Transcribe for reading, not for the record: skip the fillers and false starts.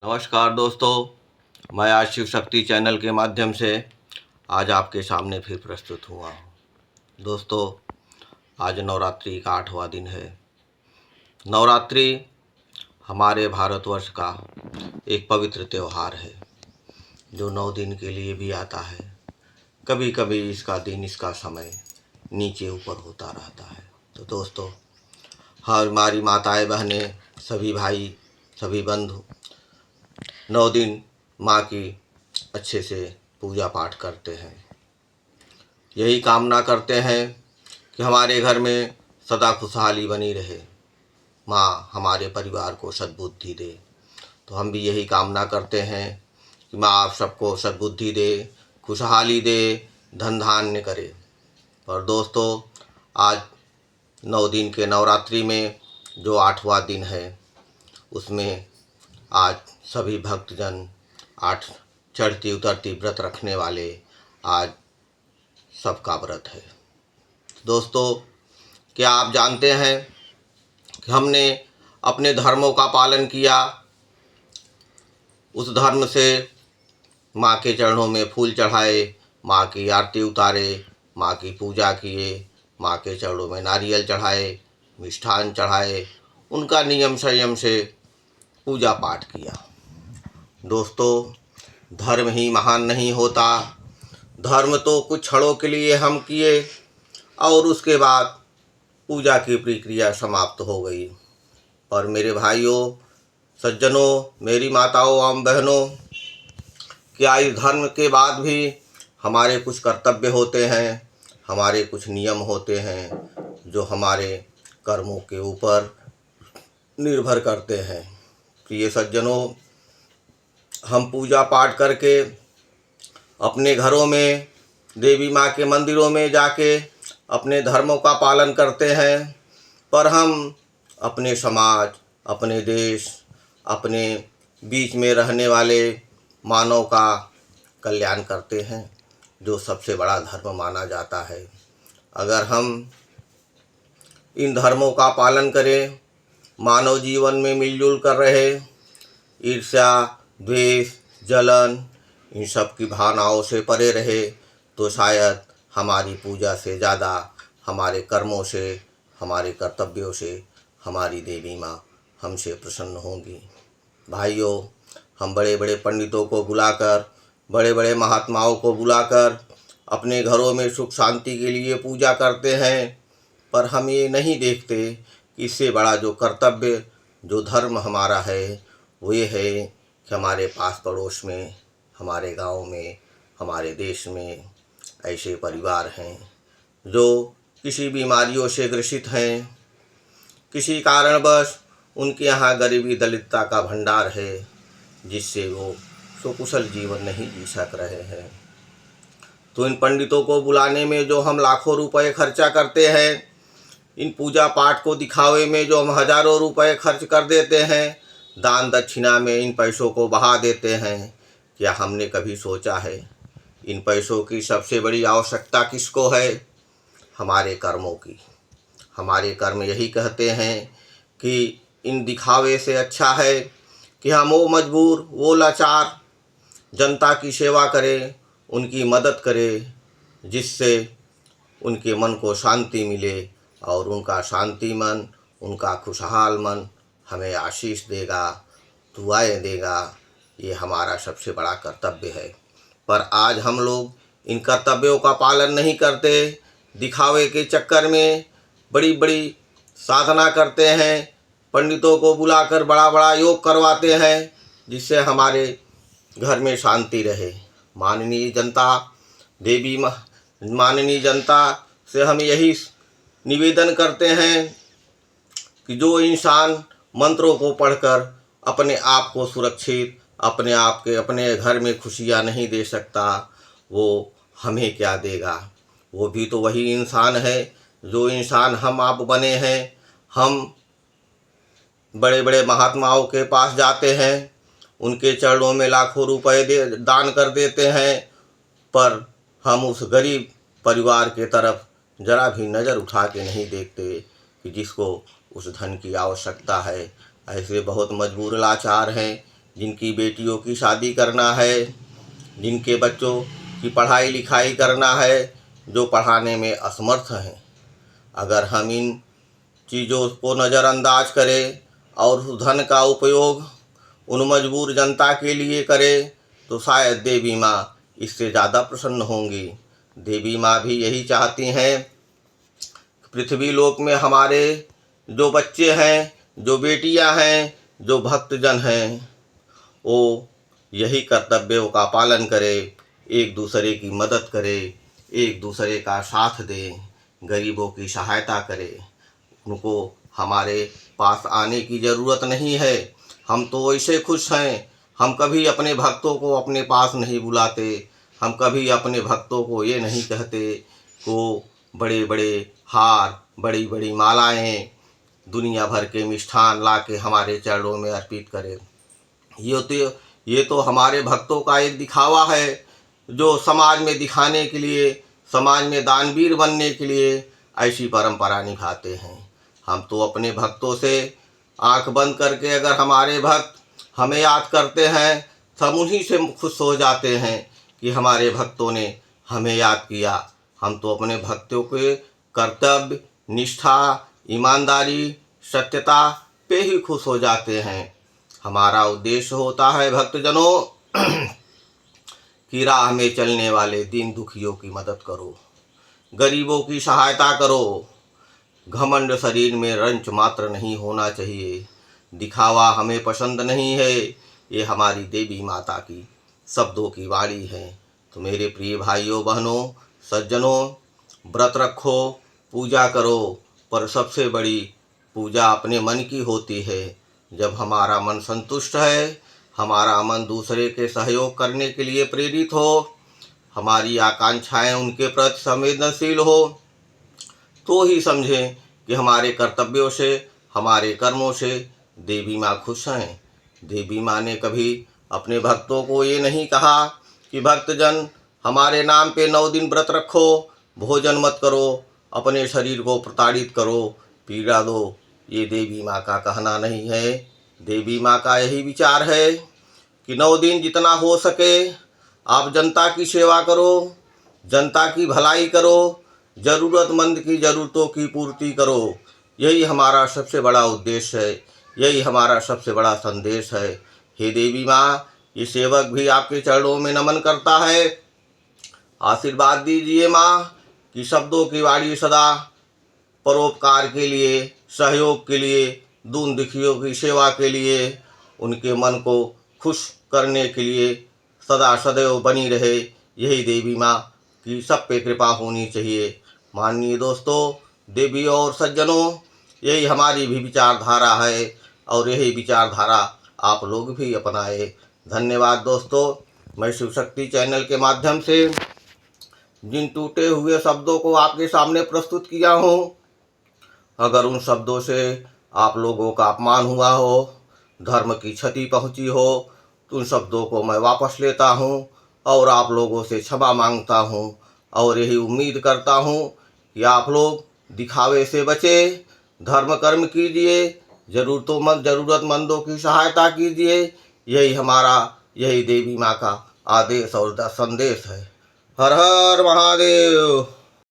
नमस्कार दोस्तों, मैं आज शिव शक्ति चैनल के माध्यम से आज आपके सामने फिर प्रस्तुत हुआ हूँ। दोस्तों, आज नवरात्रि का 8वां दिन है। नवरात्रि हमारे भारतवर्ष का एक पवित्र त्यौहार है जो 9 दिन के लिए भी आता है। कभी कभी इसका दिन, इसका समय नीचे ऊपर होता रहता है। तो दोस्तों, हमारी माताएं, बहनें, सभी भाई, सभी बंधु 9 दिन माँ की अच्छे से पूजा पाठ करते हैं। यही कामना करते हैं कि हमारे घर में सदा खुशहाली बनी रहे, माँ हमारे परिवार को सद्बुद्धि दे। तो हम भी यही कामना करते हैं कि माँ आप सबको सद्बुद्धि दे, खुशहाली दे, धन धान्य करे। और दोस्तों, आज 9 दिन के नवरात्रि में जो 8वां दिन है, उसमें आज सभी भक्तजन 8 चढ़ती उतरती व्रत रखने वाले आज सबका व्रत है। दोस्तों, क्या आप जानते हैं कि हमने अपने धर्मों का पालन किया, उस धर्म से माँ के चरणों में फूल चढ़ाए, माँ की आरती उतारे, माँ की पूजा किए, माँ के चरणों में नारियल चढ़ाए, मिष्ठान चढ़ाए, उनका नियम संयम से पूजा पाठ किया। दोस्तों, धर्म ही महान नहीं होता। धर्म तो कुछ क्षणों के लिए हम किए और उसके बाद पूजा की प्रक्रिया समाप्त हो गई। और मेरे भाइयों, सज्जनों, मेरी माताओं एवं बहनों, क्या इस धर्म के बाद भी हमारे कुछ कर्तव्य होते हैं, हमारे कुछ नियम होते हैं जो हमारे कर्मों के ऊपर निर्भर करते हैं। प्रिय सज्जनों, हम पूजा पाठ करके अपने घरों में, देवी माँ के मंदिरों में जाके अपने धर्मों का पालन करते हैं, पर हम अपने समाज, अपने देश, अपने बीच में रहने वाले मानव का कल्याण करते हैं, जो सबसे बड़ा धर्म माना जाता है। अगर हम इन धर्मों का पालन करें, मानव जीवन में मिलजुल कर रहे, ईर्ष्या, द्वेष, जलन, इन सब की भावनाओं से परे रहे, तो शायद हमारी पूजा से ज़्यादा हमारे कर्मों से, हमारे कर्तव्यों से हमारी देवी माँ हमसे प्रसन्न होंगी। भाइयों, हम बड़े बड़े पंडितों को बुलाकर, बड़े बड़े महात्माओं को बुलाकर अपने घरों में सुख शांति के लिए पूजा करते हैं, पर हम ये नहीं देखते कि इससे बड़ा जो कर्तव्य, जो धर्म हमारा है, वो ये है कि हमारे पास पड़ोस में, हमारे गांव में, हमारे देश में ऐसे परिवार हैं जो किसी बीमारियों से ग्रसित हैं, किसी कारणवश उनके यहाँ गरीबी दलितता का भंडार है, जिससे वो सुकुशल जीवन नहीं जी सक रहे हैं। तो इन पंडितों को बुलाने में जो हम लाखों रुपए खर्चा करते हैं, इन पूजा पाठ को दिखावे में जो हम हजारों रुपए खर्च कर देते हैं, दान दक्षिणा में इन पैसों को बहा देते हैं, क्या हमने कभी सोचा है इन पैसों की सबसे बड़ी आवश्यकता किसको है? हमारे कर्मों की। हमारे कर्म यही कहते हैं कि इन दिखावे से अच्छा है कि हम वो मजबूर, वो लाचार जनता की सेवा करें, उनकी मदद करें, जिससे उनके मन को शांति मिले और उनका शांति मन, उनका खुशहाल मन हमें आशीष देगा, दुआएं देगा। ये हमारा सबसे बड़ा कर्तव्य है। पर आज हम लोग इन कर्तव्यों का पालन नहीं करते, दिखावे के चक्कर में बड़ी बड़ी साधना करते हैं, पंडितों को बुलाकर बड़ा बड़ा योग करवाते हैं, जिससे हमारे घर में शांति रहे। माननीय जनता, देवी माननीय जनता से हम यही निवेदन करते हैं कि जो इंसान मंत्रों को पढ़कर अपने आप को सुरक्षित, अपने आप के, अपने घर में खुशियाँ नहीं दे सकता, वो हमें क्या देगा? वो भी तो वही इंसान है जो इंसान हम आप बने हैं। हम बड़े बड़े महात्माओं के पास जाते हैं, उनके चरणों में लाखों रुपए दान कर देते हैं, पर हम उस गरीब परिवार के तरफ जरा भी नज़र उठा के नहीं देखते कि जिसको उस धन की आवश्यकता है। ऐसे बहुत मजबूर लाचार हैं जिनकी बेटियों की शादी करना है, जिनके बच्चों की पढ़ाई लिखाई करना है, जो पढ़ाने में असमर्थ हैं, अगर हम इन चीज़ों को नज़रअंदाज करें और उस धन का उपयोग उन मजबूर जनता के लिए करें तो शायद देवी माँ इससे ज़्यादा प्रसन्न होंगी। देवी माँ भी यही चाहती हैं। पृथ्वी लोक में हमारे जो बच्चे हैं, जो बेटियां हैं, जो भक्तजन हैं, वो यही कर्तव्यों का पालन करें, एक दूसरे की मदद करें, एक दूसरे का साथ दें, गरीबों की सहायता करें। उनको हमारे पास आने की ज़रूरत नहीं है, हम तो ऐसे खुश हैं। हम कभी अपने भक्तों को अपने पास नहीं बुलाते, हम कभी अपने भक्तों को ये नहीं कहते को बड़े बड़े हार, बड़ी बड़ी मालाएं, दुनिया भर के मिष्ठान ला के हमारे चरणों में अर्पित करें। ये तो हमारे भक्तों का एक दिखावा है, जो समाज में दिखाने के लिए, समाज में दानवीर बनने के लिए ऐसी परंपरा निभाते हैं। हम तो अपने भक्तों से आंख बंद करके अगर हमारे भक्त हमें याद करते हैं, हम उन्हीं से खुश हो जाते हैं कि हमारे भक्तों ने हमें याद किया। हम तो अपने भक्तों के कर्तव्य, निष्ठा, ईमानदारी, सत्यता पे ही खुश हो जाते हैं। हमारा उद्देश्य होता है भक्तजनों कि राह में चलने वाले दीन दुखियों की मदद करो, गरीबों की सहायता करो। घमंड शरीर में रंच मात्र नहीं होना चाहिए। दिखावा हमें पसंद नहीं है। ये हमारी देवी माता की शब्दों की वाणी है। तो मेरे प्रिय भाइयों बहनों सज्जनों, व्रत रखो, पूजा करो, पर सबसे बड़ी पूजा अपने मन की होती है। जब हमारा मन संतुष्ट है, हमारा मन दूसरे के सहयोग करने के लिए प्रेरित हो, हमारी आकांक्षाएं उनके प्रति संवेदनशील हो, तो ही समझें कि हमारे कर्तव्यों से, हमारे कर्मों से देवी माँ खुश हैं। देवी माँ ने कभी अपने भक्तों को ये नहीं कहा कि भक्तजन हमारे नाम पे 9 दिन व्रत रखो, भोजन मत करो, अपने शरीर को प्रताड़ित करो, पीड़ा दो। ये देवी माँ का कहना नहीं है। देवी माँ का यही विचार है कि 9 दिन जितना हो सके आप जनता की सेवा करो, जनता की भलाई करो, ज़रूरतमंद की ज़रूरतों की पूर्ति करो। यही हमारा सबसे बड़ा उद्देश्य है, यही हमारा सबसे बड़ा संदेश है। हे देवी माँ, ये सेवक भी आपके चरणों में नमन करता है। आशीर्वाद दीजिए माँ कि शब्दों की वाणी सदा परोपकार के लिए, सहयोग के लिए, दीन दुखियों की सेवा के लिए, उनके मन को खुश करने के लिए सदा सदैव बनी रहे। यही देवी माँ की सब पे कृपा होनी चाहिए। माननीय दोस्तों, देवी और सज्जनों, यही हमारी भी विचारधारा है और यही विचारधारा आप लोग भी अपनाए। धन्यवाद दोस्तों। मैं शिव शक्ति चैनल के माध्यम से जिन टूटे हुए शब्दों को आपके सामने प्रस्तुत किया हूँ, अगर उन शब्दों से आप लोगों का अपमान हुआ हो, धर्म की क्षति पहुँची हो, तो उन शब्दों को मैं वापस लेता हूँ और आप लोगों से क्षमा मांगता हूँ और यही उम्मीद करता हूँ कि आप लोग दिखावे से बचे, धर्म कर्म कीजिए, ज़रूरतमंदों की सहायता कीजिए। यही देवी माँ का आदेश और संदेश है। हर हर महादेव।